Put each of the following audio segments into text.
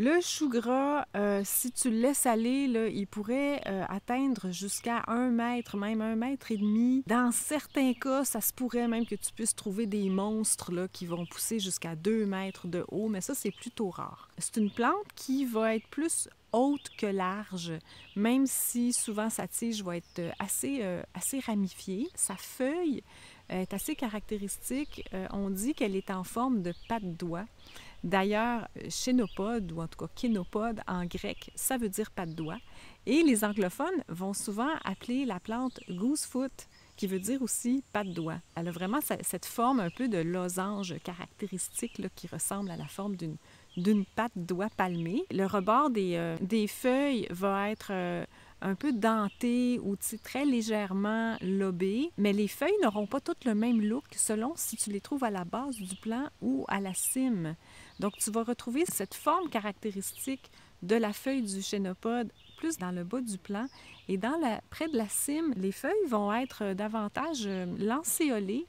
Le chou gras, si tu le laisses aller, là, il pourrait, atteindre jusqu'à 1 mètre, même 1,5 mètres. Dans certains cas, ça se pourrait même que tu puisses trouver des monstres, là, qui vont pousser jusqu'à 2 mètres de haut, mais ça, c'est plutôt rare. C'est une plante qui va être plus haute que large, même si souvent sa tige va être, assez ramifiée. Sa feuille est assez caractéristique. On dit qu'elle est en forme de patte d'oie. D'ailleurs, chénopode, ou en tout cas kénopode en grec, ça veut dire patte d'oie. Et les anglophones vont souvent appeler la plante goosefoot, qui veut dire aussi patte d'oie. Elle a vraiment cette forme un peu de losange caractéristique là, qui ressemble à la forme d'une patte d'oie palmée. Le rebord des feuilles va être un peu denté ou très légèrement lobé, mais les feuilles n'auront pas toutes le même look selon si tu les trouves à la base du plant ou à la cime. Donc, tu vas retrouver cette forme caractéristique de la feuille du chénopode plus dans le bas du plant. Et près de la cime, les feuilles vont être davantage lancéolées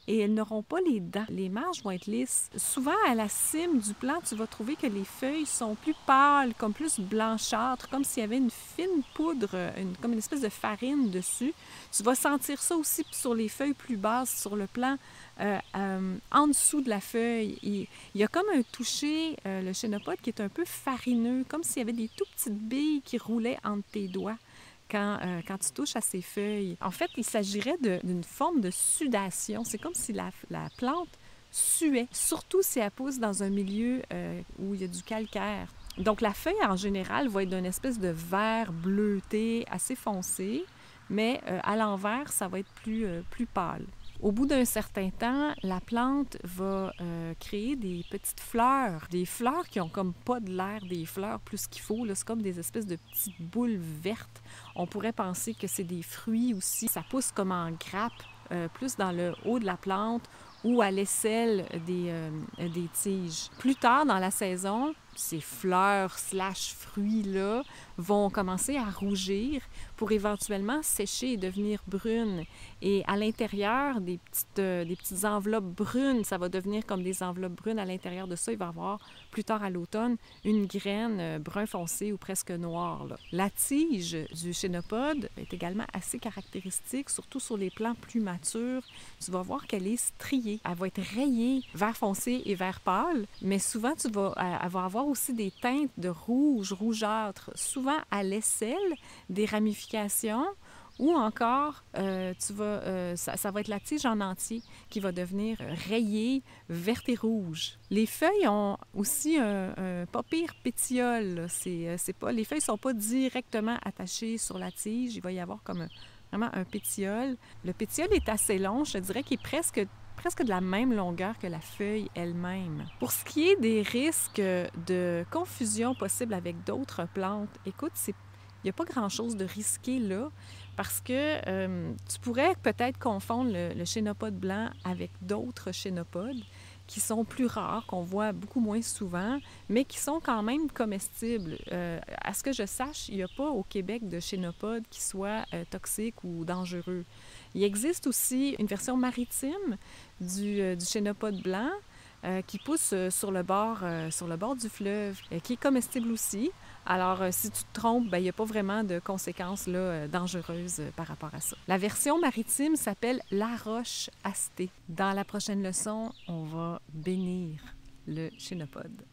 et elles n'auront pas les dents. Les marges vont être lisses. Souvent, à la cime du plant, tu vas trouver que les feuilles sont plus pâles, comme plus blanchâtres, comme s'il y avait une fine poudre, comme une espèce de farine dessus. Tu vas sentir ça aussi sur les feuilles plus basses, sur le plant, en dessous de la feuille. Il y a comme un toucher, le chénopode, qui est un peu farineux, comme s'il y avait des tout petites billes qui roulaient entre tes doigts. Quand tu touches à ces feuilles. En fait, il s'agirait d'une forme de sudation. C'est comme si la plante suait, surtout si elle pousse dans un milieu où il y a du calcaire. Donc, la feuille, en général, va être d'une espèce de vert bleuté assez foncé, mais à l'envers, ça va être plus pâle. Au bout d'un certain temps, la plante va créer des petites fleurs, des fleurs qui ont comme pas de l'air des fleurs plus qu'il faut. C'est comme des espèces de petites boules vertes. On pourrait penser que c'est des fruits aussi. Ça pousse comme en grappe, plus dans le haut de la plante ou à l'aisselle des tiges. Plus tard dans la saison, ces fleurs/fruits-là vont commencer à rougir pour éventuellement sécher et devenir brunes. Et à l'intérieur, des petites enveloppes brunes, ça va devenir comme des enveloppes brunes. À l'intérieur de ça, il va y avoir, plus tard à l'automne, une graine brun foncé ou presque noire, là. La tige du chénopode est également assez caractéristique, surtout sur les plants plus matures. Tu vas voir qu'elle est striée. Elle va être rayée, vert foncé et vert pâle, mais souvent, elle va avoir aussi des teintes de rouge, rougeâtre, souvent à l'aisselle, des ramifications, ou encore, ça va être la tige en entier qui va devenir rayée, verte et rouge. Les feuilles ont aussi un pas pire pétiole. Les feuilles ne sont pas directement attachées sur la tige. Il va y avoir comme vraiment un pétiole. Le pétiole est assez long, je dirais qu'il est presque de la même longueur que la feuille elle-même. Pour ce qui est des risques de confusion possible avec d'autres plantes, écoute, il n'y a pas grand-chose de risqué là, parce que tu pourrais peut-être confondre le chénopode blanc avec d'autres chénopodes qui sont plus rares, qu'on voit beaucoup moins souvent, mais qui sont quand même comestibles. À ce que je sache, il n'y a pas au Québec de chénopode qui soit toxique ou dangereux. Il existe aussi une version maritime du chénopode blanc qui pousse sur le bord du fleuve, qui est comestible aussi. Alors, si tu te trompes, il n'y a pas vraiment de conséquences là, dangereuses par rapport à ça. La version maritime s'appelle la roche astée. Dans la prochaine leçon, on va bénir le chénopode.